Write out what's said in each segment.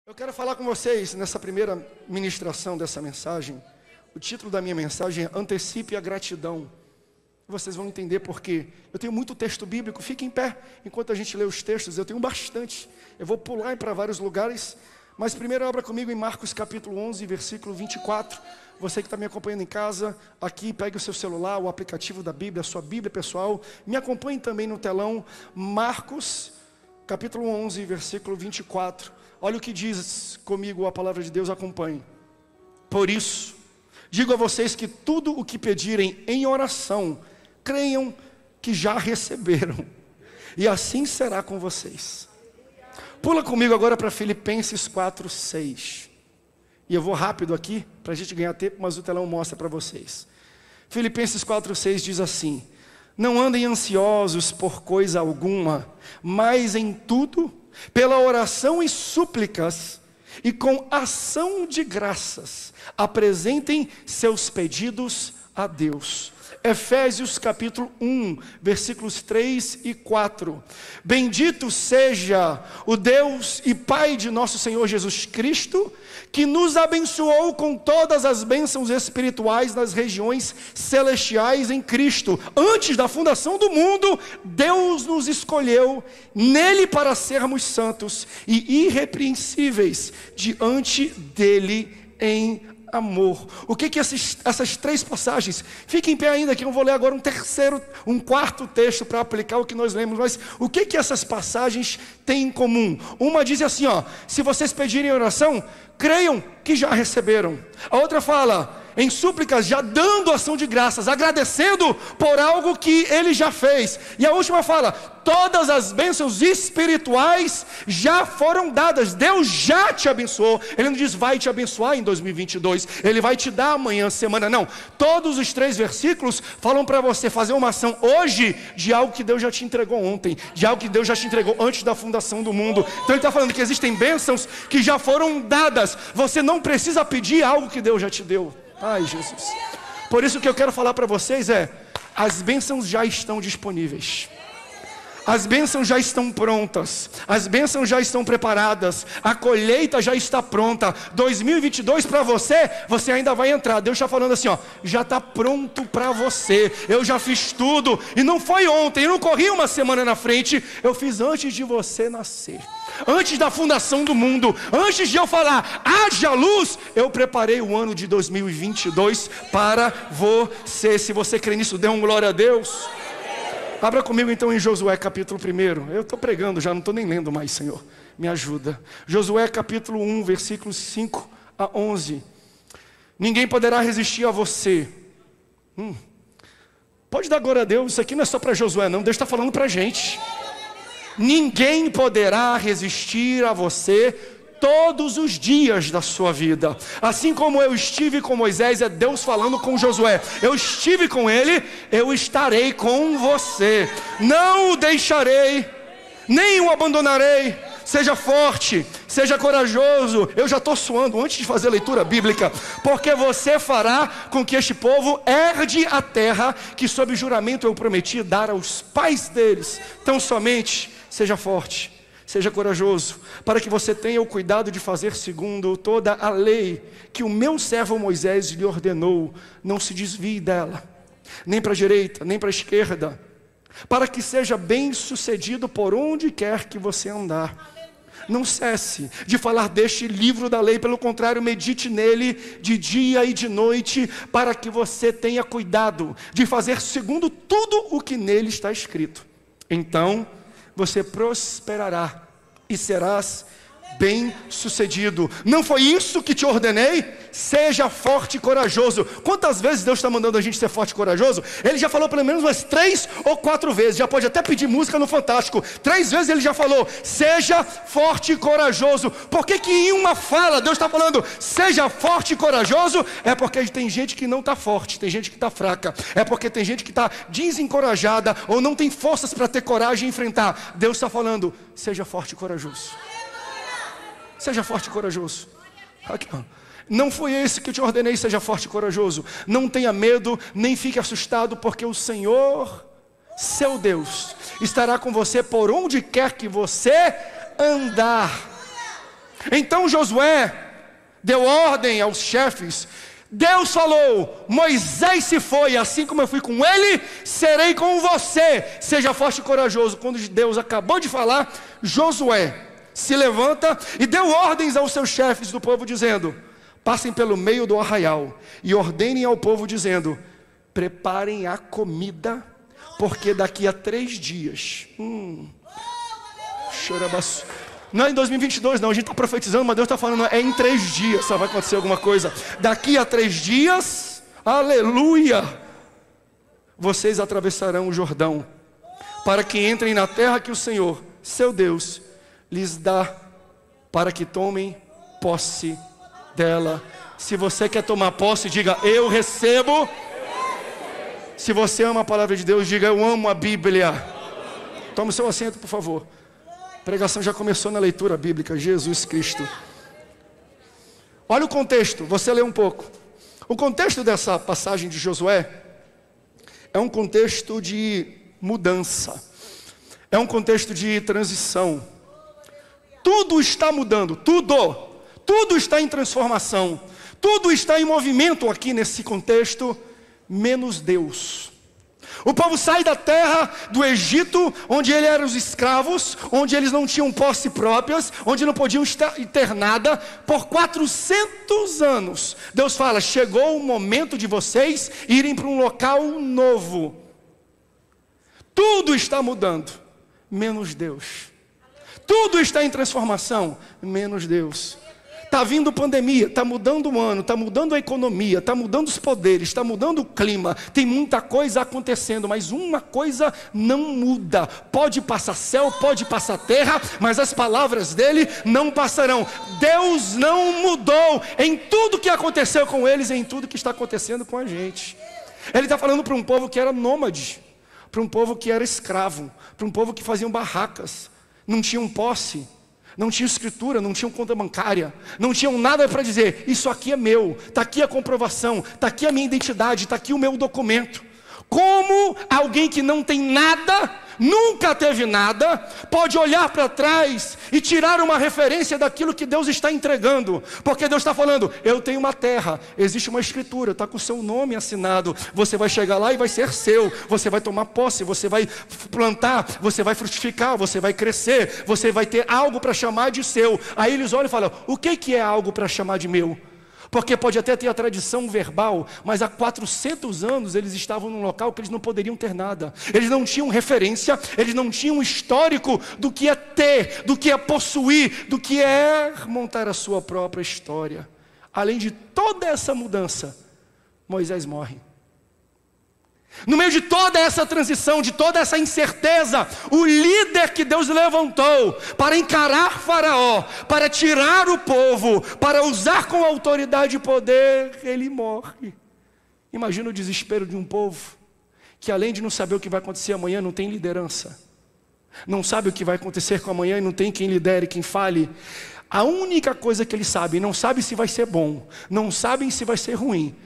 Eu quero falar com vocês nessa primeira ministração dessa mensagem. O título da minha mensagem é Antecipe a Gratidão. Vocês vão entender por quê. Eu tenho muito texto bíblico, fique em pé enquanto a gente lê os textos, eu tenho bastante. Eu vou pular para vários lugares, mas primeiro abra comigo em Marcos capítulo 11, versículo 24. Você que está me acompanhando em casa, aqui pegue o seu celular, o aplicativo da Bíblia, a sua Bíblia pessoal. Me acompanhe também no telão, Marcos capítulo 11, versículo 24. Olha o que diz comigo a palavra de Deus, acompanhe. Por isso, digo a vocês que tudo o que pedirem em oração, creiam que já receberam, e assim será com vocês. Pula comigo agora para Filipenses 4, 6. E eu vou rápido aqui, para a gente ganhar tempo, mas o telão mostra para vocês. Filipenses 4, 6 diz assim: não andem ansiosos por coisa alguma, mas em tudo, pela oração e súplicas, e com ação de graças, apresentem seus pedidos a Deus. Efésios capítulo 1, versículos 3 e 4. Bendito seja o Deus e Pai de nosso Senhor Jesus Cristo, que nos abençoou com todas as bênçãos espirituais nas regiões celestiais em Cristo. Antes da fundação do mundo, Deus nos escolheu nele para sermos santos e irrepreensíveis diante dele em amor. O que essas três passagens? Fique em pé ainda, que eu vou ler agora um quarto texto para aplicar o que nós lemos. Mas o que essas passagens têm em comum? Uma diz assim, se vocês pedirem oração, creiam que já receberam. A outra fala, em súplicas, já dando ação de graças, agradecendo por algo que ele já fez. E a última fala, todas as bênçãos espirituais já foram dadas. Deus já te abençoou. Ele não diz vai te abençoar em 2022, ele vai te dar amanhã, semana, não. Todos os três versículos falam para você fazer uma ação hoje de algo que Deus já te entregou ontem, de algo que Deus já te entregou antes da fundação do mundo. Então ele está falando que existem bênçãos que já foram dadas. Você não precisa pedir algo que Deus já te deu. Ai, Jesus. Por isso que eu quero falar para vocês as bênçãos já estão disponíveis. As bênçãos já estão prontas. As bênçãos já estão preparadas. A colheita já está pronta. 2022 para você, você ainda vai entrar. Deus está falando assim, já está pronto para você. Eu já fiz tudo. E não foi ontem, eu não corri uma semana na frente. Eu fiz antes de você nascer. Antes da fundação do mundo, antes de eu falar, haja luz, eu preparei o ano de 2022 para você. Se você crê nisso, dê um glória a Deus. Abra comigo então em Josué capítulo 1. Eu estou pregando já, não estou nem lendo mais, Senhor. Me ajuda. Josué capítulo 1, versículos 5 a 11. Ninguém poderá resistir a você. Pode dar glória a Deus, isso aqui não é só para Josué não, Deus está falando para a gente. Ninguém poderá resistir a você todos os dias da sua vida. Assim como eu estive com Moisés, é Deus falando com Josué. Eu estive com ele, eu estarei com você. Não o deixarei, nem o abandonarei. Seja forte, seja corajoso. Eu já estou suando antes de fazer a leitura bíblica, porque você fará com que este povo herde a terra que sob juramento eu prometi dar aos pais deles. Então somente seja forte, seja corajoso, para que você tenha o cuidado de fazer segundo toda a lei que o meu servo Moisés lhe ordenou. Não se desvie dela, nem para a direita, nem para a esquerda, para que seja bem sucedido por onde quer que você andar. Não cesse de falar deste livro da lei, pelo contrário, medite nele de dia e de noite, para que você tenha cuidado de fazer segundo tudo o que nele está escrito. Então você prosperará e serás bem sucedido. Não foi isso que te ordenei? Seja forte e corajoso. Quantas vezes Deus está mandando a gente ser forte e corajoso? Ele já falou pelo menos umas 3 ou 4 vezes. Já pode até pedir música no Fantástico. 3 vezes ele já falou, seja forte e corajoso. Por que em uma fala Deus está falando, seja forte e corajoso? É porque tem gente que não está forte, tem gente que está fraca. É porque tem gente que está desencorajada ou não tem forças para ter coragem e enfrentar. Deus está falando, seja forte e corajoso. Seja forte e corajoso. Aqui, não foi esse que eu te ordenei, seja forte e corajoso. Não tenha medo, nem fique assustado, porque o Senhor, seu Deus, estará com você por onde quer que você andar. Então Josué deu ordem aos chefes. Deus falou: Moisés se foi, assim como eu fui com ele, serei com você. Seja forte e corajoso. Quando Deus acabou de falar, Josué se levanta e deu ordens aos seus chefes do povo, dizendo: passem pelo meio do arraial e ordenem ao povo, dizendo: preparem a comida, porque daqui a 3 dias... Chorabaçu. Não é em 2022 não, a gente está profetizando, mas Deus está falando, é em 3 dias só vai acontecer alguma coisa. Daqui a 3 dias, aleluia, vocês atravessarão o Jordão, para que entrem na terra que o Senhor, seu Deus, lhes dá, para que tomem posse dela. Se você quer tomar posse, diga: eu recebo. Se você ama a palavra de Deus, diga: eu amo a Bíblia. Tome seu assento, por favor. A pregação já começou na leitura bíblica. Jesus Cristo. Olha o contexto, você lê um pouco. O contexto dessa passagem de Josué é um contexto de mudança, é um contexto de transição. Tudo está mudando, tudo está em transformação, tudo está em movimento aqui nesse contexto, menos Deus. O povo sai da terra do Egito, onde eles eram os escravos, onde eles não tinham posse próprias, onde não podiam ter nada, por 400 anos. Deus fala: chegou o momento de vocês irem para um local novo. Tudo está mudando, menos Deus. Tudo está em transformação, menos Deus. Está vindo pandemia, está mudando o ano, está mudando a economia, está mudando os poderes, está mudando o clima. Tem muita coisa acontecendo, mas uma coisa não muda. Pode passar céu, pode passar terra, mas as palavras dele não passarão. Deus não mudou em tudo que aconteceu com eles, em tudo que está acontecendo com a gente. Ele está falando para um povo que era nômade, para um povo que era escravo, para um povo que faziam barracas, não tinham posse, não tinha escritura, não tinham conta bancária, não tinham nada para dizer: isso aqui é meu, está aqui a comprovação, está aqui a minha identidade, está aqui o meu documento. Como alguém que não tem nada, nunca teve nada, pode olhar para trás e tirar uma referência daquilo que Deus está entregando? Porque Deus está falando: eu tenho uma terra, existe uma escritura, está com o seu nome assinado, você vai chegar lá e vai ser seu, você vai tomar posse, você vai plantar, você vai frutificar, você vai crescer, você vai ter algo para chamar de seu. Aí eles olham e falam: o que é algo para chamar de meu? Porque pode até ter a tradição verbal, mas há 400 anos eles estavam num local que eles não poderiam ter nada. Eles não tinham referência, eles não tinham histórico do que é ter, do que é possuir, do que é montar a sua própria história. Além de toda essa mudança, Moisés morre. No meio de toda essa transição, de toda essa incerteza, o líder que Deus levantou para encarar Faraó, para tirar o povo, para usar com autoridade e poder, ele morre. Imagina o desespero de um povo que, além de não saber o que vai acontecer amanhã, não tem liderança, não sabe o que vai acontecer com amanhã e não tem quem lidere, quem fale. A única coisa que eles sabem, não sabem se vai ser bom, não sabem se vai ser ruim.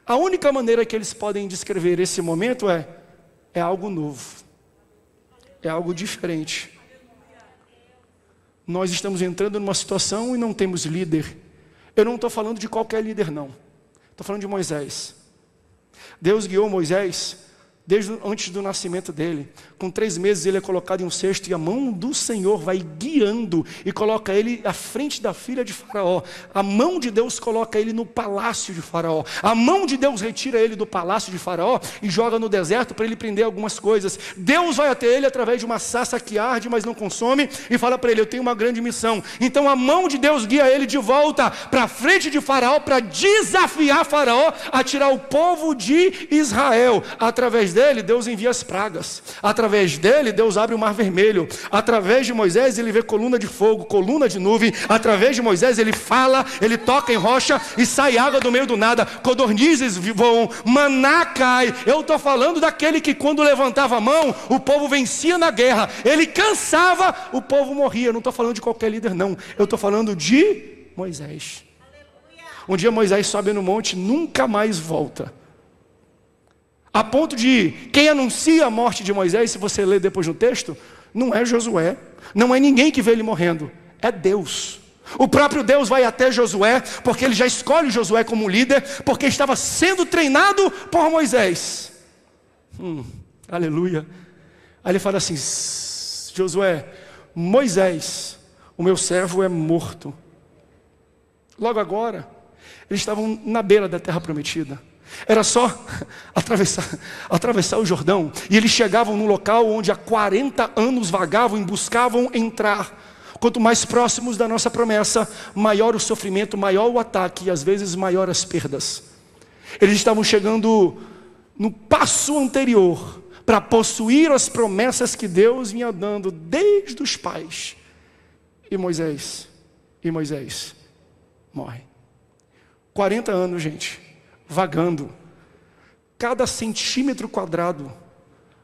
A única maneira que eles podem descrever esse momento é algo novo, é algo diferente. Nós estamos entrando numa situação e não temos líder. Eu não estou falando de qualquer líder não, estou falando de Moisés. Deus guiou Moisés desde antes do nascimento dele. Com 3 meses ele é colocado em um cesto e a mão do Senhor vai guiando e coloca ele à frente da filha de Faraó. A mão de Deus coloca ele no palácio de Faraó. A mão de Deus retira ele do palácio de Faraó e joga no deserto para ele prender algumas coisas. Deus vai até ele através de uma sarça que arde, mas não consome, e fala para ele: eu tenho uma grande missão. Então a mão de Deus guia ele de volta para a frente de Faraó, para desafiar Faraó a tirar o povo de Israel. Através dele, Deus envia as pragas. Através dele, Deus abre o mar vermelho. Através de Moisés, ele vê coluna de fogo, coluna de nuvem. Através de Moisés, ele fala, ele toca em rocha e sai água do meio do nada. Codornizes voam, maná cai. Eu estou falando daquele que, quando levantava a mão, o povo vencia na guerra. Ele cansava, o povo morria. Eu não estou falando de qualquer líder não, eu estou falando de Moisés. Um dia Moisés sobe no monte, nunca mais volta. A ponto de, quem anuncia a morte de Moisés, se você ler depois no texto, não é Josué, não é ninguém que vê ele morrendo, é Deus. O próprio Deus vai até Josué, porque ele já escolhe Josué como líder, porque estava sendo treinado por Moisés. Aleluia. Aí ele fala assim: Josué, Moisés, o meu servo é morto. Logo agora, eles estavam na beira da terra prometida. Era só atravessar o Jordão, e eles chegavam no local onde há 40 anos vagavam e buscavam entrar. Quanto mais próximos da nossa promessa, maior o sofrimento, maior o ataque e às vezes maior as perdas. Eles estavam chegando no passo anterior para possuir as promessas que Deus vinha dando desde os pais. E Moisés morre. 40 anos, gente, vagando. Cada centímetro quadrado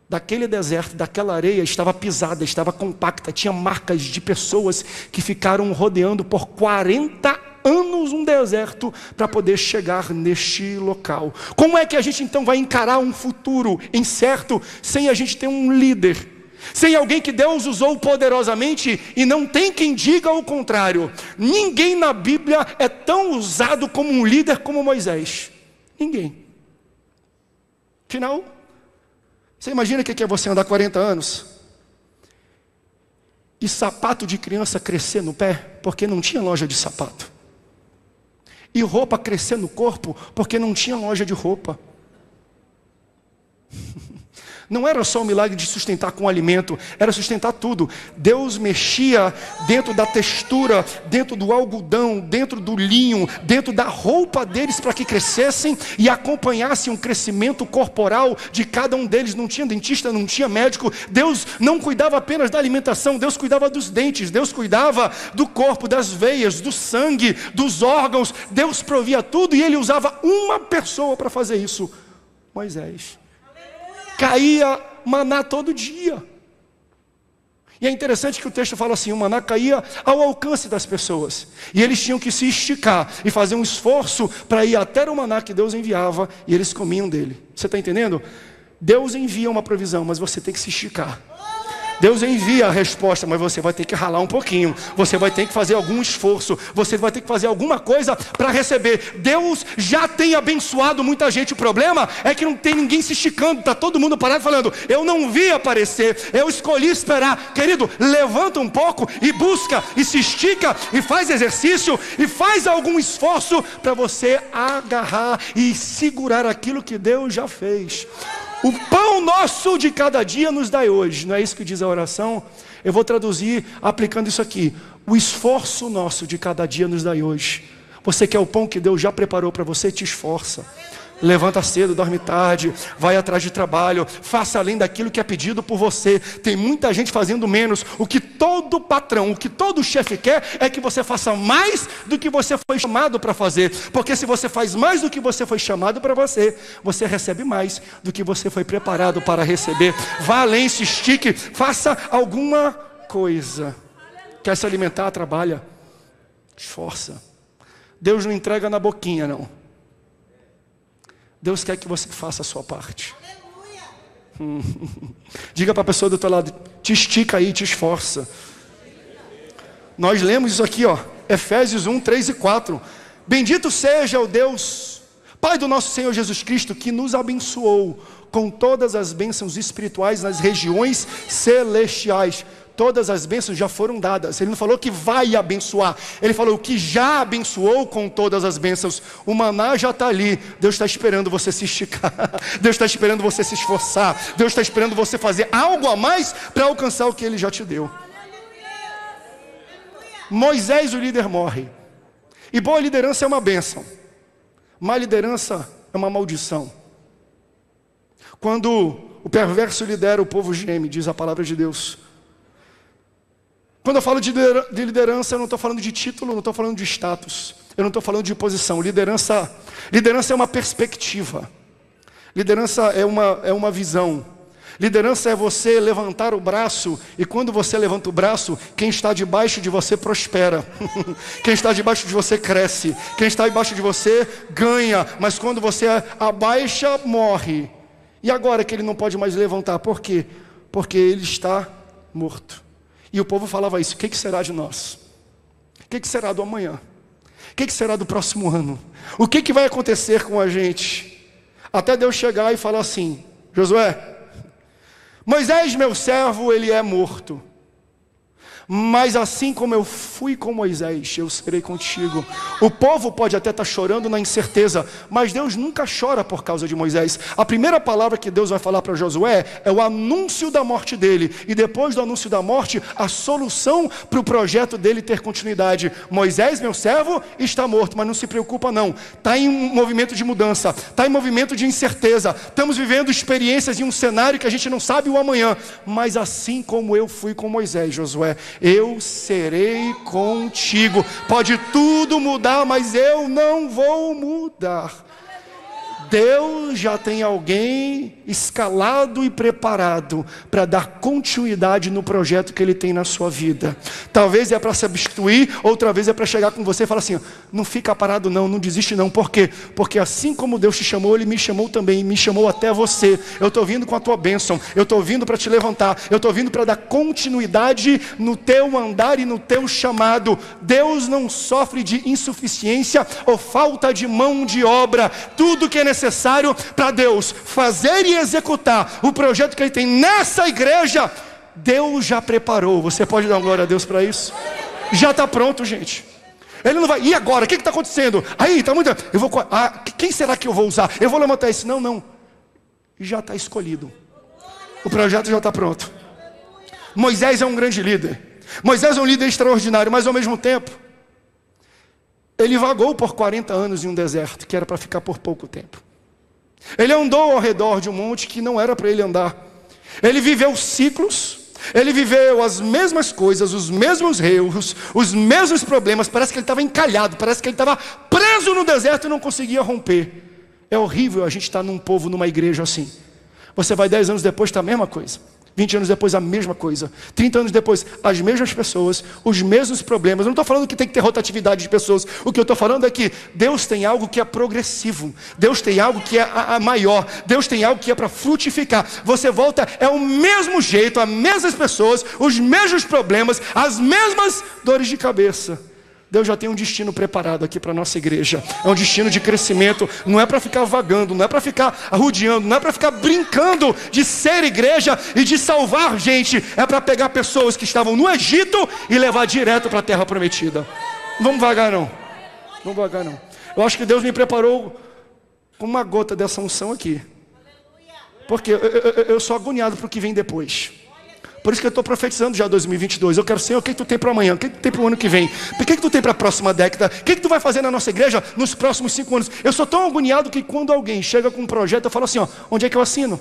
daquele deserto, daquela areia, estava pisada, estava compacta. Tinha marcas de pessoas que ficaram rodeando por 40 anos um deserto para poder chegar neste local. Como é que a gente então vai encarar um futuro incerto sem a gente ter um líder? Sem alguém que Deus usou poderosamente e não tem quem diga o contrário. Ninguém na Bíblia é tão usado como um líder como Moisés. Ninguém. Afinal, você imagina o que é você andar 40 anos e sapato de criança crescer no pé porque não tinha loja de sapato, e roupa crescer no corpo porque não tinha loja de roupa. Não era só o milagre de sustentar com alimento, era sustentar tudo. Deus mexia dentro da textura, dentro do algodão, dentro do linho, dentro da roupa deles para que crescessem e acompanhassem um crescimento corporal de cada um deles. Não tinha dentista, não tinha médico. Deus não cuidava apenas da alimentação, Deus cuidava dos dentes, Deus cuidava do corpo, das veias, do sangue, dos órgãos. Deus provia tudo e Ele usava uma pessoa para fazer isso: Moisés. Caía maná todo dia. E é interessante que o texto fala assim: o maná caía ao alcance das pessoas, e eles tinham que se esticar e fazer um esforço para ir até o maná que Deus enviava, e eles comiam dele. Você está entendendo? Deus envia uma provisão, mas você tem que se esticar. Deus envia a resposta, mas você vai ter que ralar um pouquinho. Você vai ter que fazer algum esforço. Você vai ter que fazer alguma coisa para receber. Deus já tem abençoado muita gente. O problema é que não tem ninguém se esticando. Está todo mundo parado falando: eu não vi aparecer, eu escolhi esperar. Querido, levanta um pouco e busca, e se estica, e faz exercício, e faz algum esforço para você agarrar e segurar aquilo que Deus já fez. O pão nosso de cada dia nos dai hoje. Não é isso que diz a oração? Eu vou traduzir aplicando isso aqui: o esforço nosso de cada dia nos dai hoje. Você quer o pão que Deus já preparou para você? Te esforça. Levanta cedo, dorme tarde, vai atrás de trabalho, faça além daquilo que é pedido por você. Tem muita gente fazendo menos. O que todo patrão, o que todo chefe quer é que você faça mais do que você foi chamado para fazer. Porque se você faz mais do que você foi chamado para você, você recebe mais do que você foi preparado para receber. Vá além, se estique, faça alguma coisa. Quer se alimentar? Trabalha, esforça. Deus não entrega na boquinha, não. Deus quer que você faça a sua parte. Diga para a pessoa do teu lado: te estica aí, te esforça. Nós lemos isso aqui, Efésios 1, 3 e 4. Bendito seja o Deus, Pai do nosso Senhor Jesus Cristo, que nos abençoou com todas as bênçãos espirituais nas regiões celestiais. Todas as bênçãos já foram dadas. Ele não falou que vai abençoar, ele falou que já abençoou com todas as bênçãos. O maná já está ali. Deus está esperando você se esticar. Deus está esperando você se esforçar. Deus está esperando você fazer algo a mais para alcançar o que Ele já te deu. Moisés, o líder, morre. E boa liderança é uma bênção, má liderança é uma maldição. Quando o perverso lidera, o povo geme, diz a palavra de Deus. Quando eu falo de liderança, eu não estou falando de título, não estou falando de status, eu não estou falando de posição. Liderança é uma perspectiva. Liderança é uma visão. Liderança é você levantar o braço, e quando você levanta o braço, quem está debaixo de você prospera. Quem está debaixo de você cresce. Quem está debaixo de você ganha. Mas quando você abaixa, morre. E agora que ele não pode mais levantar, por quê? Porque ele está morto. E o povo falava isso: o que será de nós? que será do amanhã? O que será do próximo ano? O que vai acontecer com a gente? Até Deus chegar e falar assim: Josué, Moisés, meu servo, ele é morto. Mas assim como eu fui com Moisés, eu serei contigo. O povo pode até estar chorando na incerteza, mas Deus nunca chora por causa de Moisés. A primeira palavra que Deus vai falar para Josué é o anúncio da morte dele. E depois do anúncio da morte, a solução para o projeto dele ter continuidade. Moisés, meu servo, está morto, mas não se preocupa não. Está em um movimento de mudança, está em movimento de incerteza. Estamos vivendo experiências em um cenário que a gente não sabe o amanhã. Mas assim como eu fui com Moisés, Josué, eu serei contigo. Pode tudo mudar, mas eu não vou mudar. Deus já tem alguém escalado e preparado para dar continuidade no projeto que Ele tem na sua vida. Talvez é para substituir, outra vez é para chegar com você e falar assim: não fica parado não, não desiste não. Por quê? Porque assim como Deus te chamou, Ele me chamou também, me chamou até você. Eu estou vindo com a tua bênção, eu estou vindo para te levantar, eu estou vindo para dar continuidade no teu andar e no teu chamado. Deus não sofre de insuficiência ou falta de mão de obra. Tudo que é necessário para Deus fazer e executar o projeto que Ele tem nessa igreja, Deus já preparou. Você pode dar glória a Deus para isso? Já está pronto, gente. Ele não vai, e agora? O que está acontecendo? Aí, está muito. Quem será que eu vou usar? Eu vou levantar isso. Não. Já está escolhido. O projeto já está pronto. Moisés é um grande líder. Moisés é um líder extraordinário, mas ao mesmo tempo, ele vagou por 40 anos em um deserto, que era para ficar por pouco tempo. Ele andou ao redor de um monte que não era para ele andar. Ele viveu ciclos, ele viveu as mesmas coisas, os mesmos erros, os mesmos problemas. Parece que ele estava encalhado, parece que ele estava preso no deserto e não conseguia romper. É horrível a gente estar num povo, numa igreja assim. Você vai 10 anos depois, está a mesma coisa. 20 anos depois, a mesma coisa. 30 anos depois, as mesmas pessoas, os mesmos problemas. Eu não estou falando que tem que ter rotatividade de pessoas. O que eu estou falando é que Deus tem algo que é progressivo. Deus tem algo que é maior. Deus tem algo que é para frutificar. Você volta, é o mesmo jeito, as mesmas pessoas, os mesmos problemas, as mesmas dores de cabeça. Deus já tem um destino preparado aqui para a nossa igreja. É um destino de crescimento. Não é para ficar vagando, não é para ficar arrodeando, não é para ficar brincando de ser igreja e de salvar gente. É para pegar pessoas que estavam no Egito e levar direto para a terra prometida. Não vamos vagar não. Não vagar não. Eu acho que Deus me preparou com uma gota dessa unção aqui. Porque eu sou agoniado para o que vem depois. Por isso que eu estou profetizando já 2022. Eu quero, Senhor, o que tu tem para amanhã? O que tu tem para o ano que vem? O que tu tem para a próxima década? O que tu vai fazer na nossa igreja nos próximos 5 anos? Eu sou tão agoniado que quando alguém chega com um projeto, eu falo assim, onde é que eu assino?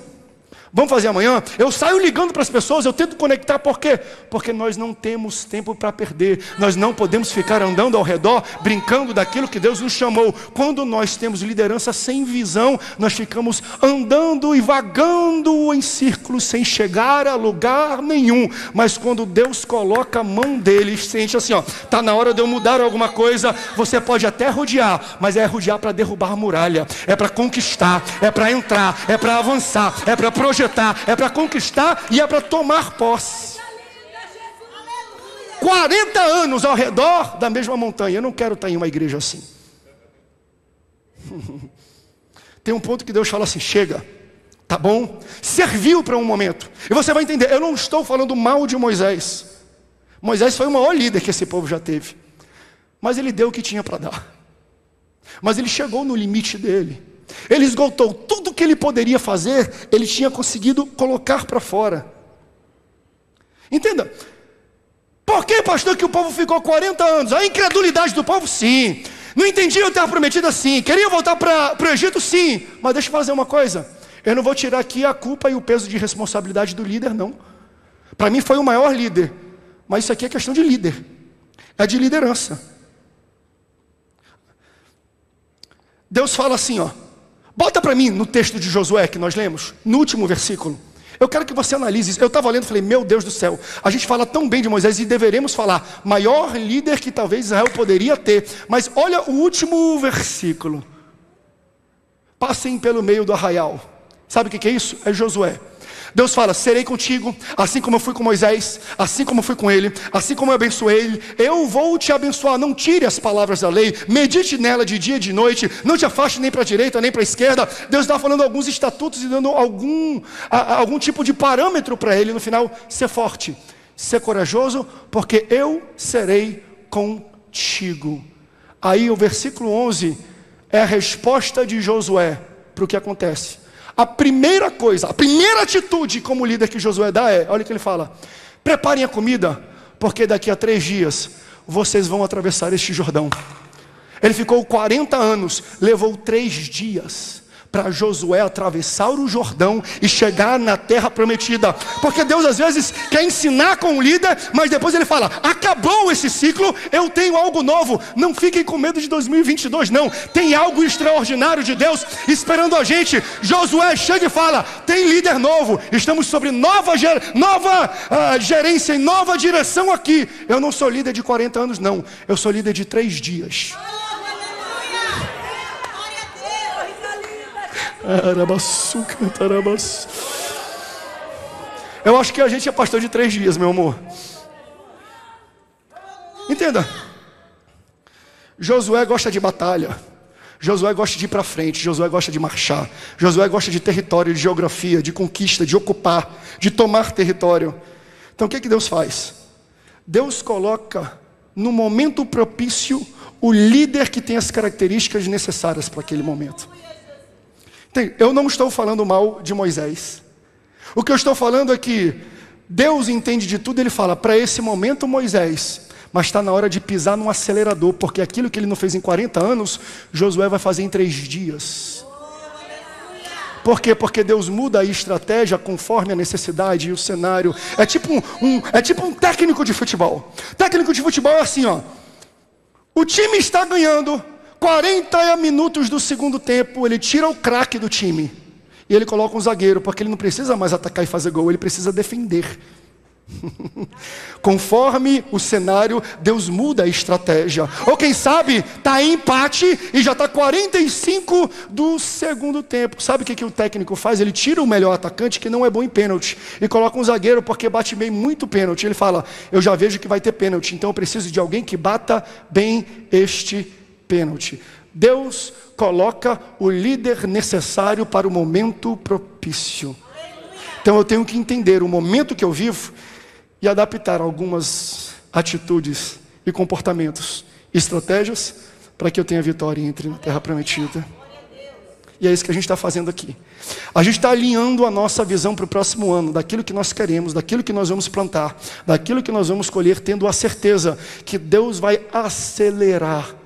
Vamos fazer amanhã? Eu saio ligando para as pessoas, eu tento conectar, por quê? Porque nós não temos tempo para perder. Nós não podemos ficar andando ao redor, brincando daquilo que Deus nos chamou. Quando nós temos liderança sem visão, nós ficamos andando e vagando em círculos, sem chegar a lugar nenhum. Mas quando Deus coloca a mão dele, sente assim, está na hora de eu mudar alguma coisa. Você pode até rodear, mas é rodear para derrubar a muralha, é para conquistar, é para entrar, é para avançar, é para projetar, é para conquistar e é para tomar posse. 40 anos ao redor da mesma montanha. Eu não quero estar em uma igreja assim. Tem um ponto que Deus fala assim, chega, tá bom? Serviu para um momento. E você vai entender, eu não estou falando mal de Moisés. Moisés foi o maior líder que esse povo já teve. Mas ele deu o que tinha para dar. Mas ele chegou no limite dele. Ele esgotou tudo que ele poderia fazer, ele tinha conseguido colocar para fora. Entenda. Por que, pastor, que o povo ficou 40 anos? A incredulidade do povo, sim. Não entendia a terra prometida, sim. Queria voltar para o Egito, sim. Mas deixa eu fazer uma coisa. Eu não vou tirar aqui a culpa e o peso de responsabilidade do líder, não. Para mim foi o maior líder. Mas isso aqui é questão de líder. É de liderança. Deus fala assim, bota para mim no texto de Josué que nós lemos, no último versículo. Eu quero que você analise isso. Eu estava lendo e falei, meu Deus do céu, a gente fala tão bem de Moisés e deveremos falar, maior líder que talvez Israel poderia ter. Mas olha o último versículo. Passem pelo meio do arraial. Sabe o que é isso? É Josué. Deus fala, serei contigo, assim como eu fui com Moisés, assim como eu fui com ele, assim como eu abençoei ele, eu vou te abençoar. Não tire as palavras da lei, medite nela de dia e de noite, não te afaste nem para a direita, nem para a esquerda. Deus está falando alguns estatutos e dando algum tipo de parâmetro para ele. No final, ser forte, ser corajoso, porque eu serei contigo. Aí o versículo 11 é a resposta de Josué para o que acontece. A primeira coisa, a primeira atitude como líder que Josué dá olha o que ele fala: preparem a comida, porque daqui a 3 dias vocês vão atravessar este Jordão. Ele ficou 40 anos, levou 3 dias para Josué atravessar o Jordão e chegar na terra prometida. Porque Deus às vezes quer ensinar com o líder, mas depois ele fala, acabou esse ciclo, eu tenho algo novo. Não fiquem com medo de 2022 não, tem algo extraordinário de Deus esperando a gente. Josué chega e fala, tem líder novo, estamos sobre nova gerência e nova direção aqui. Eu não sou líder de 40 anos não, eu sou líder de 3 dias. Eu acho que a gente é pastor de 3 dias, meu amor. Entenda, Josué gosta de batalha, Josué gosta de ir para frente, Josué gosta de marchar, Josué gosta de território, de geografia, de conquista, de ocupar, de tomar território. Então o que Deus faz? Deus coloca no momento propício o líder que tem as características necessárias para aquele momento. Eu não estou falando mal de Moisés. O que eu estou falando é que Deus entende de tudo. Ele fala, para esse momento Moisés, mas está na hora de pisar num acelerador, porque aquilo que ele não fez em 40 anos, Josué vai fazer em 3 dias. Por quê? Porque Deus muda a estratégia conforme a necessidade e o cenário. É tipo um técnico de futebol. Técnico de futebol é assim, ó. O time está ganhando, 40 minutos do segundo tempo, ele tira o craque do time e ele coloca um zagueiro, porque ele não precisa mais atacar e fazer gol, ele precisa defender. Conforme o cenário, Deus muda a estratégia. Ou quem sabe, está em empate e já está 45 do segundo tempo. Sabe o que o técnico faz? Ele tira o melhor atacante, que não é bom em pênalti, e coloca um zagueiro, porque bate bem muito pênalti. Ele fala, eu já vejo que vai ter pênalti, então eu preciso de alguém que bata bem este pênalti. Deus coloca o líder necessário para o momento propício. Então eu tenho que entender o momento que eu vivo e adaptar algumas atitudes e comportamentos, estratégias, para que eu tenha vitória e entre na terra prometida. E é isso que a gente está fazendo aqui. A gente está alinhando a nossa visão para o próximo ano, daquilo que nós queremos, daquilo que nós vamos plantar, daquilo que nós vamos colher, tendo a certeza que Deus vai acelerar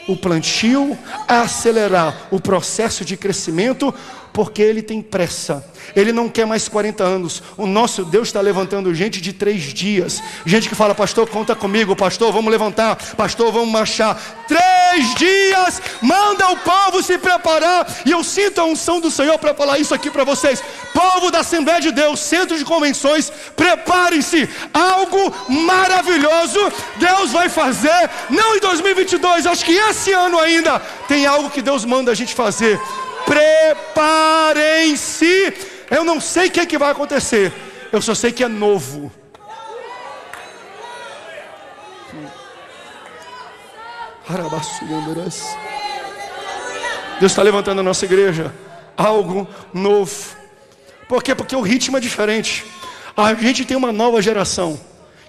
o plantio, acelerar o processo de crescimento, porque Ele tem pressa. Ele não quer mais 40 anos. O nosso Deus está levantando gente de 3 dias. Gente que fala, pastor, conta comigo. Pastor, vamos levantar. Pastor, vamos marchar. 3 dias, manda o povo se preparar. E eu sinto a unção do Senhor para falar isso aqui para vocês. Povo da Assembleia de Deus, centro de convenções, preparem-se. Algo maravilhoso Deus vai fazer. Não em 2022, acho que esse ano ainda tem algo que Deus manda a gente fazer. Preparem-se. Eu não sei o que vai acontecer, eu só sei que é novo. Deus está levantando a nossa igreja algo novo. Por quê? Porque o ritmo é diferente. A gente tem uma nova geração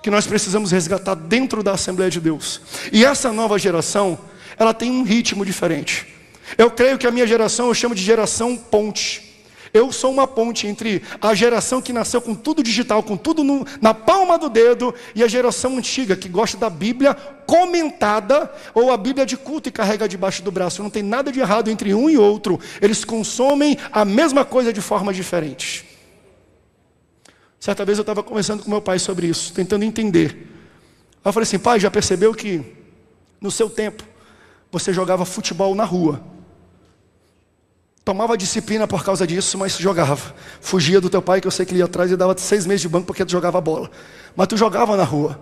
que nós precisamos resgatar dentro da Assembleia de Deus. E essa nova geração, ela tem um ritmo diferente. Eu creio que a minha geração eu chamo de geração ponte. Eu sou uma ponte entre a geração que nasceu com tudo digital, com tudo na palma do dedo, e a geração antiga que gosta da Bíblia comentada, ou a Bíblia de culto e carrega debaixo do braço. Não tem nada de errado entre um e outro. Eles consomem a mesma coisa de forma diferente. Certa vez eu estava conversando com meu pai sobre isso, tentando entender. Eu falei assim, pai, já percebeu que no seu tempo você jogava futebol na rua? Tomava disciplina por causa disso, mas jogava. Fugia do teu pai, que eu sei que ele ia atrás e dava 6 meses de banco porque tu jogava bola. Mas tu jogava na rua.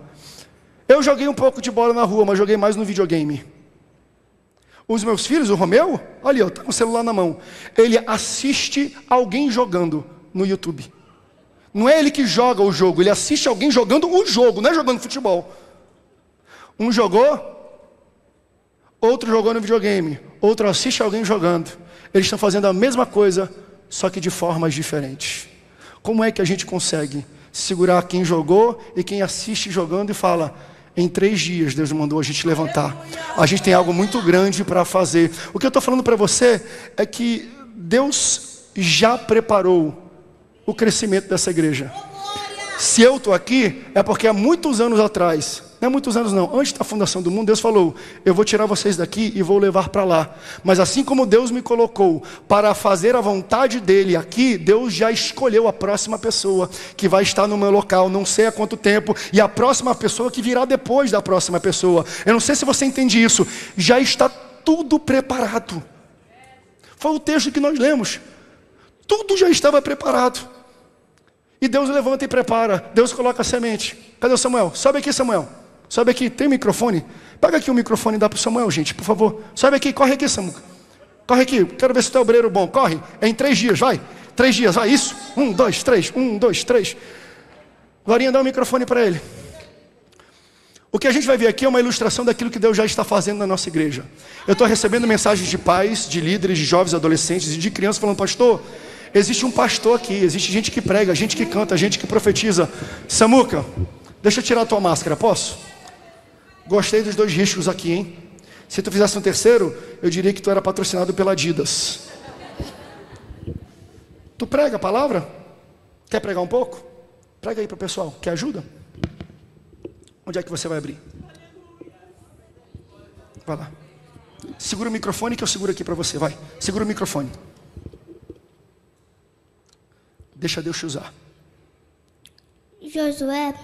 Eu joguei um pouco de bola na rua, mas joguei mais no videogame. Os meus filhos, o Romeu, olha, está com o celular na mão. Ele assiste alguém jogando no YouTube. Não é ele que joga o jogo, ele assiste alguém jogando o jogo, não é jogando futebol. Um jogou, outro jogou no videogame, outro assiste alguém jogando. Eles estão fazendo a mesma coisa, só que de formas diferentes. Como é que a gente consegue segurar quem jogou e quem assiste jogando e fala: em 3 dias Deus mandou a gente levantar, a gente tem algo muito grande para fazer. O que eu estou falando para você é que Deus já preparou o crescimento dessa igreja. Se eu estou aqui, é porque há muitos anos atrás, não é muitos anos não, antes da fundação do mundo, Deus falou: eu vou tirar vocês daqui e vou levar para lá. Mas assim como Deus me colocou para fazer a vontade dele aqui, Deus já escolheu a próxima pessoa que vai estar no meu local, não sei há quanto tempo, e a próxima pessoa que virá depois da próxima pessoa. Eu não sei se você entende isso, já está tudo preparado. Foi o texto que nós lemos, tudo já estava preparado. E Deus levanta e prepara, Deus coloca a semente. Cadê o Samuel? Sobe aqui, Samuel. Sobe aqui, tem microfone? Pega aqui o microfone e dá para o Samuel, gente, por favor. Sobe aqui, corre aqui, Samuel. Corre aqui, quero ver se tu é obreiro bom. Corre, é em 3 dias, vai. 3 dias, vai, isso. 1, 2, 3, 1, 2, 3. Glorinha, dá o microfone para ele. O que a gente vai ver aqui é uma ilustração daquilo que Deus já está fazendo na nossa igreja. Eu estou recebendo mensagens de pais, de líderes, de jovens, adolescentes e de crianças falando: pastor, existe um pastor aqui, existe gente que prega, gente que canta, gente que profetiza. Samuca, deixa eu tirar a tua máscara, posso? Gostei dos 2 riscos aqui, hein? Se tu fizesse um terceiro, eu diria que tu era patrocinado pela Adidas. Tu prega a palavra? Quer pregar um pouco? Prega aí para o pessoal. Quer ajuda? Onde é que você vai abrir? Vai lá. Segura o microfone que eu seguro aqui para você, vai. Segura o microfone. Deixa Deus te usar. Josué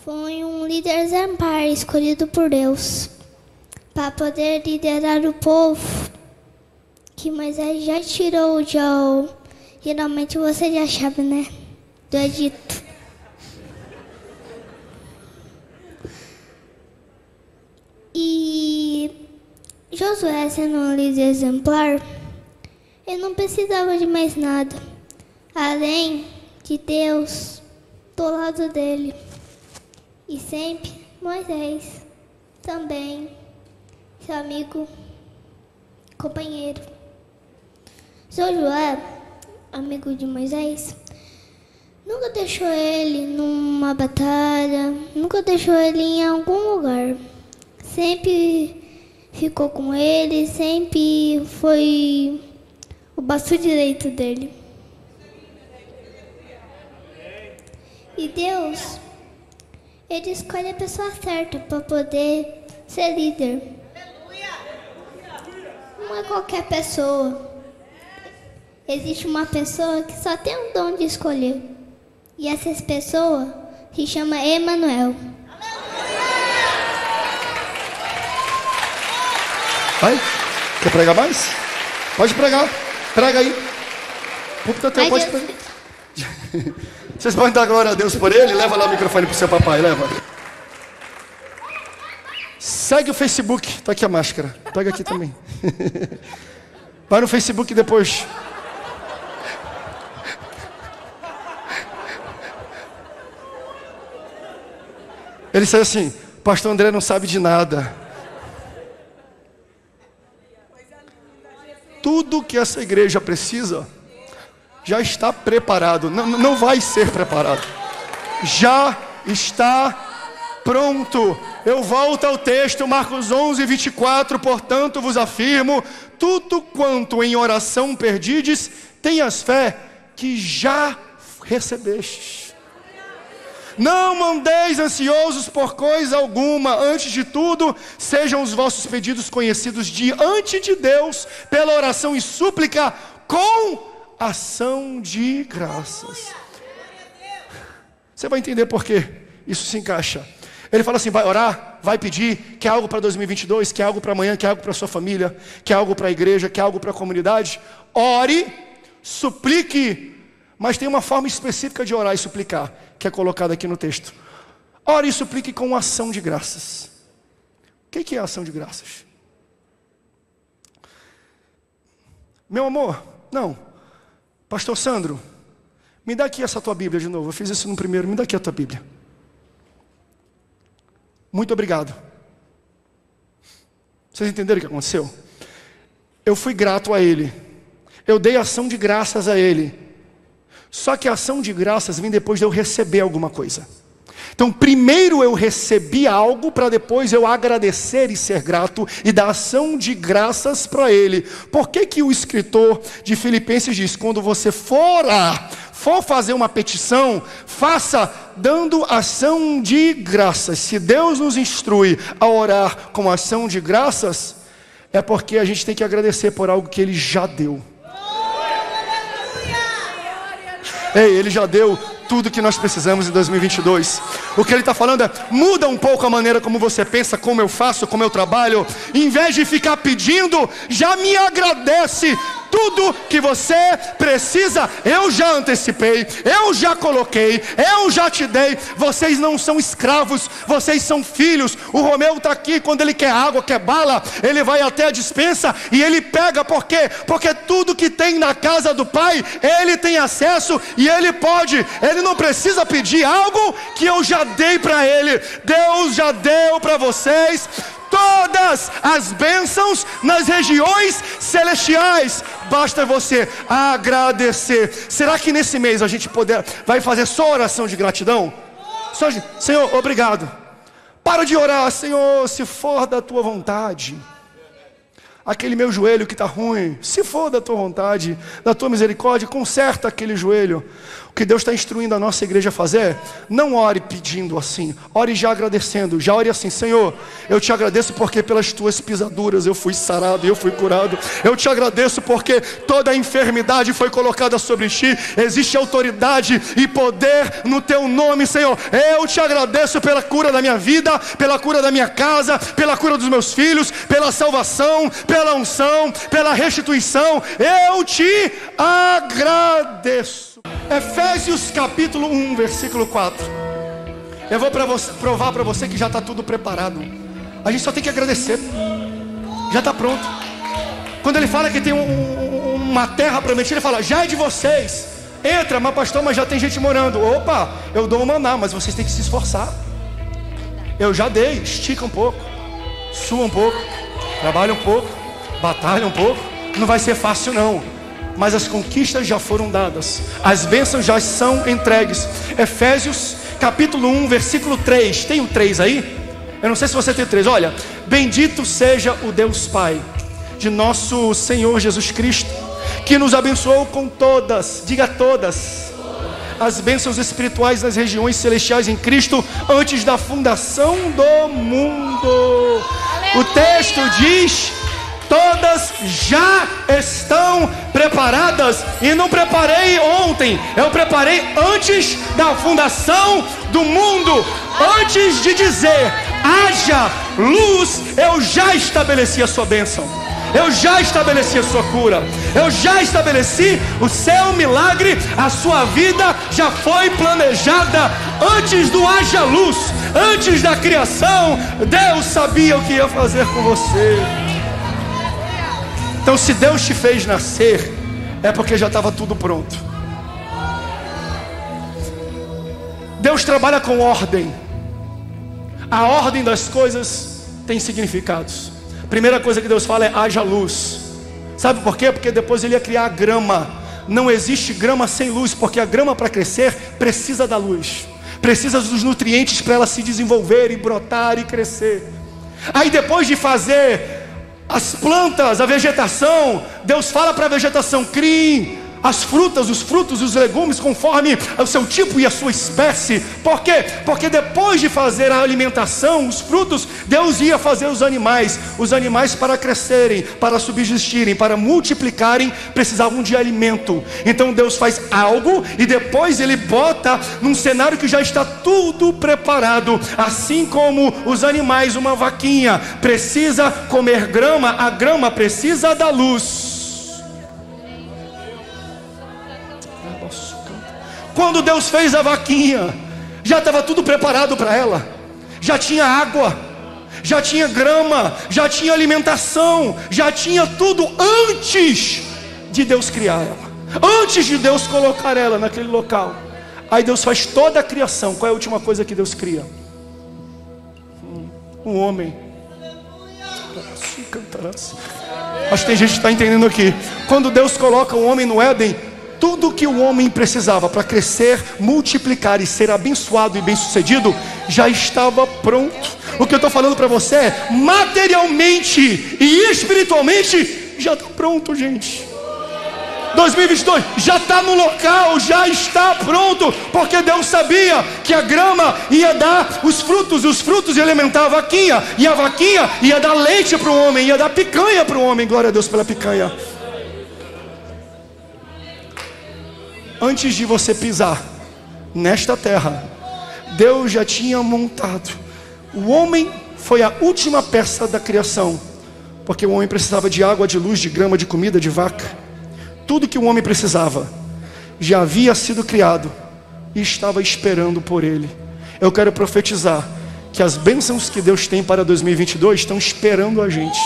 foi um líder exemplar escolhido por Deus para poder liderar o povo que Moisés já tirou geralmente você já sabe, né? Do Egito. E Josué, sendo um líder exemplar, ele não precisava de mais nada além de Deus do lado dele. E sempre Moisés, também seu amigo, companheiro. Josué, amigo de Moisés, nunca deixou ele numa batalha, nunca deixou ele em algum lugar. Sempre ficou com ele, sempre foi o braço direito dele. E Deus, Ele escolhe a pessoa certa para poder ser líder. Não é qualquer pessoa. Existe uma pessoa que só tem o dom de escolher. E essa pessoa se chama Emanuel. Vai? Quer pregar mais? Pode pregar. Prega aí. Pode pregar. Vocês podem dar glória a Deus por ele? Leva lá o microfone pro seu papai, leva. Segue o Facebook. Tá aqui a máscara. Pega aqui também. Vai no Facebook depois. Ele disse assim: pastor André não sabe de nada. Tudo que essa igreja precisa já está preparado. Não vai ser preparado. Já está pronto. Eu volto ao texto, Marcos 11, 24. Portanto vos afirmo, tudo quanto em oração perdides, tenhas fé que já recebestes. Não mandeis ansiosos por coisa alguma. Antes de tudo, sejam os vossos pedidos conhecidos diante de Deus pela oração e súplica com ação de graças. Você vai entender por que isso se encaixa. Ele fala assim: vai orar, vai pedir, quer algo para 2022, quer algo para amanhã, quer algo para sua família, quer algo para a igreja, quer algo para a comunidade. Ore, suplique, mas tem uma forma específica de orar e suplicar, que é colocada aqui no texto. Ore e suplique com ação de graças. O que é ação de graças? Meu amor, não. Pastor Sandro, Me dá aqui essa tua Bíblia de novo. Eu fiz isso no primeiro. Me dá aqui a tua Bíblia. Muito obrigado. Vocês entenderam o que aconteceu? Eu fui grato a Ele. Eu dei ação de graças a Ele. Só que a ação de graças vem depois de eu receber alguma coisa. Então primeiro eu recebi algo para depois eu agradecer e ser grato e dar ação de graças para Ele. Por que que o escritor de Filipenses diz, quando você for fazer uma petição, faça dando ação de graças. Se Deus nos instrui a orar com ação de graças, é porque a gente tem que agradecer por algo que Ele já deu. Ei, Ele já deu tudo que nós precisamos em 2022. O que Ele está falando é, muda um pouco a maneira como você pensa, como eu faço, como eu trabalho. Em vez de ficar pedindo, já me agradece. Tudo que você precisa, eu já antecipei, eu já coloquei, eu já te dei. Vocês não são escravos, vocês são filhos. O Romeu está aqui, quando ele quer água, quer bala, ele vai até a despensa e ele pega. Por quê? Porque tudo que tem na casa do Pai, ele tem acesso e ele pode. Ele não precisa pedir algo que eu já dei para ele. Deus já deu para vocês todas as bênçãos nas regiões celestiais. Basta você agradecer. Será que nesse mês a gente vai fazer só oração de gratidão? Senhor, obrigado. Para de orar, Senhor, se for da tua vontade. Aquele meu joelho que está ruim, se for da tua vontade, da tua misericórdia, conserta aquele joelho. O que Deus está instruindo a nossa igreja a fazer, não ore pedindo assim, ore já agradecendo, já ore assim, Senhor, eu te agradeço porque pelas tuas pisaduras eu fui sarado e eu fui curado. Eu te agradeço porque toda a enfermidade foi colocada sobre ti, existe autoridade e poder no teu nome, Senhor. Eu te agradeço pela cura da minha vida, pela cura da minha casa, pela cura dos meus filhos, pela salvação, pela unção, pela restituição. Eu te agradeço. Efésios capítulo 1, versículo 4. Eu vou provar para você que já está tudo preparado. A gente só tem que agradecer. Já está pronto. Quando ele fala que tem uma terra prometida, ele fala, já é de vocês. Entra, mas pastor, mas já tem gente morando. Opa, eu dou um maná, mas vocês têm que se esforçar. Eu já dei, estica um pouco, sua um pouco, trabalha um pouco, batalha um pouco. Não vai ser fácil não, mas as conquistas já foram dadas, as bênçãos já são entregues. Efésios capítulo 1, versículo 3. Tem o 3 aí? Eu não sei se você tem 3. Olha, bendito seja o Deus Pai de nosso Senhor Jesus Cristo, que nos abençoou com todas, diga todas, as bênçãos espirituais nas regiões celestiais em Cristo, antes da fundação do mundo. O texto diz, todas já estão preparadas. E não preparei ontem, eu preparei antes da fundação do mundo. Antes de dizer, haja luz, eu já estabeleci a sua bênção, eu já estabeleci a sua cura, eu já estabeleci o seu milagre. A sua vida já foi planejada antes do haja luz, antes da criação. Deus sabia o que ia fazer com você. Então se Deus te fez nascer, é porque já estava tudo pronto. Deus trabalha com ordem. A ordem das coisas tem significados. Primeira coisa que Deus fala é haja luz. Sabe por quê? Porque depois Ele ia criar a grama. Não existe grama sem luz, porque a grama para crescer precisa da luz, precisa dos nutrientes para ela se desenvolver e brotar e crescer. Aí depois de fazer as plantas, a vegetação, Deus fala para a vegetação, crie as frutas, os frutos e os legumes conforme o seu tipo e a sua espécie. Por quê? Porque depois de fazer a alimentação, os frutos, Deus ia fazer os animais. Os animais, para crescerem, para subsistirem, para multiplicarem, precisavam de alimento. Então Deus faz algo e depois Ele bota num cenário que já está tudo preparado. Assim como os animais, uma vaquinha precisa comer grama, a grama precisa da luz. Quando Deus fez a vaquinha, já estava tudo preparado para ela. Já tinha água, já tinha grama, já tinha alimentação, já tinha tudo antes de Deus criar ela. Antes de Deus colocar ela naquele local, aí Deus faz toda a criação. Qual é a última coisa que Deus cria? Um homem. Acho que tem gente que está entendendo aqui. Quando Deus coloca o homem no Éden, tudo que o homem precisava para crescer, multiplicar e ser abençoado e bem-sucedido, já estava pronto. O que eu estou falando para você é, materialmente e espiritualmente, já está pronto, gente. 2022 já está no local, já está pronto, porque Deus sabia que a grama ia dar os frutos, e os frutos iam alimentar a vaquinha, e a vaquinha ia dar leite para o homem, ia dar picanha para o homem. Glória a Deus pela picanha. Antes de você pisar nesta terra, Deus já tinha montado. O homem foi a última peça da criação, porque o homem precisava de água, de luz, de grama, de comida, de vaca. Tudo que o homem precisava já havia sido criado e estava esperando por ele. Eu quero profetizar que as bênçãos que Deus tem para 2022 estão esperando a gente.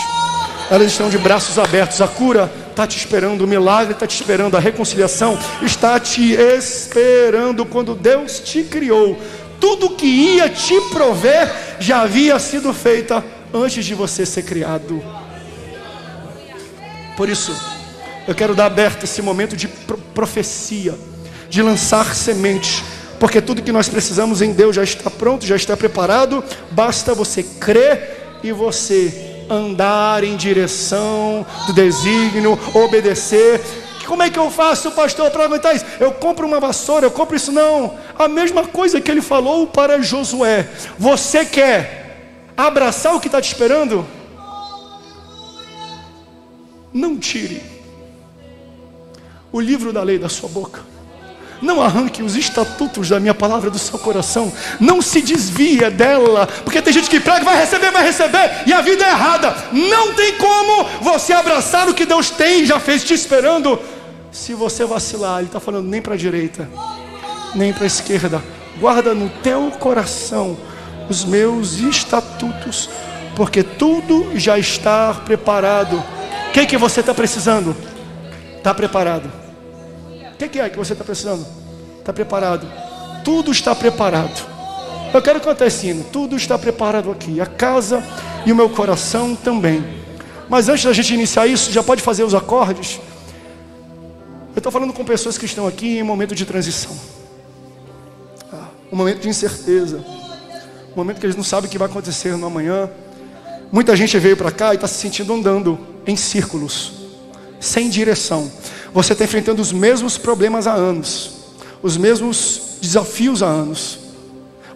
Elas estão de braços abertos. A cura está te esperando, o milagre está te esperando, a reconciliação está te esperando. Quando Deus te criou, tudo que ia te prover já havia sido feita antes de você ser criado. Por isso, eu quero dar aberto esse momento de profecia, de lançar sementes, porque tudo que nós precisamos em Deus já está pronto, já está preparado. Basta você crer e você andar em direção do desígnio, obedecer. Como é que eu faço, pastor, para aguentar isso? Eu compro uma vassoura, eu compro isso? Não. A mesma coisa que ele falou para Josué. Você quer abraçar o que está te esperando? Não tire o livro da lei da sua boca. Não arranque os estatutos da minha palavra do seu coração. Não se desvia dela, porque tem gente que prega, vai receber, e a vida é errada. Não tem como você abraçar o que Deus tem, já fez te esperando. Se você vacilar, Ele está falando nem para a direita, nem para a esquerda. Guarda no teu coração os meus estatutos, porque tudo já está preparado. O que você está precisando? Está preparado. O que é que você está precisando? Está preparado. Tudo está preparado. Eu quero cantar esse hino. Tudo está preparado aqui. A casa e o meu coração também. Mas antes da gente iniciar isso, já pode fazer os acordes. Eu estou falando com pessoas que estão aqui em momento de transição. Um momento de incerteza. Um momento que eles não sabem o que vai acontecer no amanhã. Muita gente veio para cá e está se sentindo andando em círculos, sem direção. Você está enfrentando os mesmos problemas há anos, os mesmos desafios há anos.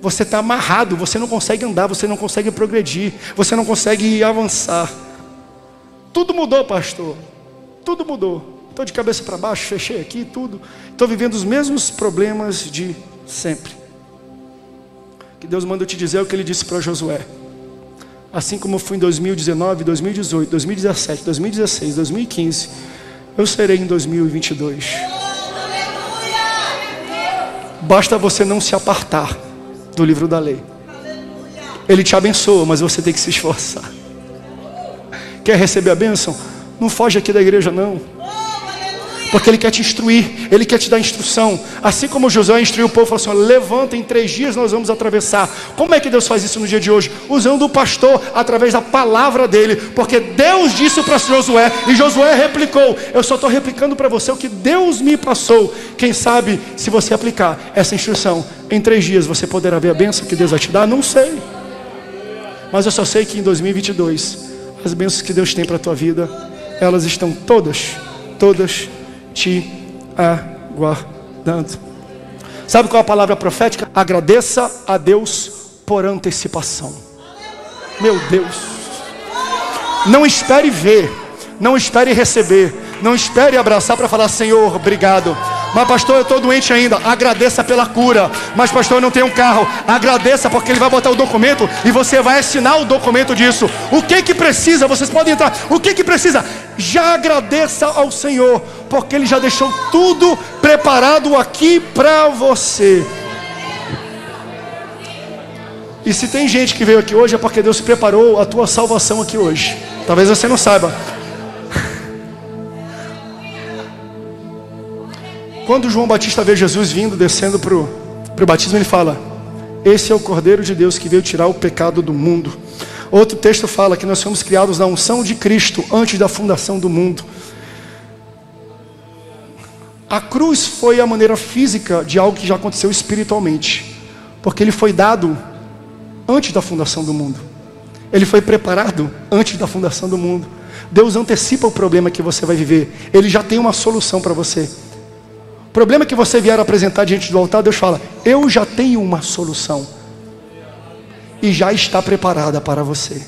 Você está amarrado, você não consegue andar, você não consegue progredir, você não consegue avançar. Tudo mudou, pastor. Tudo mudou. Estou de cabeça para baixo, fechei aqui tudo. Estou vivendo os mesmos problemas de sempre. Que Deus manda eu te dizer o que Ele disse para Josué. Assim como eu fui em 2019, 2018, 2017, 2016, 2015, eu serei em 2022. Basta você não se apartar do livro da lei. Ele te abençoa, mas você tem que se esforçar. Quer receber a bênção? Não foge aqui da igreja não, porque Ele quer te instruir, Ele quer te dar instrução. Assim como Josué instruiu o povo, falou assim: levanta, em 3 dias nós vamos atravessar. Como é que Deus faz isso no dia de hoje? Usando o pastor, através da palavra dele, porque Deus disse para Josué, e Josué replicou. Eu só estou replicando para você o que Deus me passou. Quem sabe, se você aplicar essa instrução, em 3 dias você poderá ver a bênção que Deus vai te dar? Não sei, mas eu só sei que em 2022, as bênçãos que Deus tem para a tua vida, elas estão todas te aguardando. Sabe qual é a palavra profética? Agradeça a Deus por antecipação. Meu Deus, não espere ver, não espere receber, não espere abraçar para falar: Senhor, obrigado. Mas pastor, eu estou doente ainda. Agradeça pela cura. Mas pastor, eu não tenho um carro. Agradeça, porque Ele vai botar o documento e você vai assinar o documento disso. O que precisa? Vocês podem entrar. O que precisa? Já agradeça ao Senhor, porque Ele já deixou tudo preparado aqui para você. E se tem gente que veio aqui hoje, é porque Deus preparou a tua salvação aqui hoje. Talvez você não saiba. Quando João Batista vê Jesus vindo, descendo para o batismo, ele fala: esse é o Cordeiro de Deus que veio tirar o pecado do mundo. Outro texto fala que nós fomos criados na unção de Cristo antes da fundação do mundo. A cruz foi a maneira física de algo que já aconteceu espiritualmente, porque ele foi dado antes da fundação do mundo. Ele foi preparado antes da fundação do mundo. Deus antecipa o problema que você vai viver. Ele já tem uma solução para você. O problema que você vier apresentar diante do altar, Deus fala: eu já tenho uma solução. E já está preparada para você.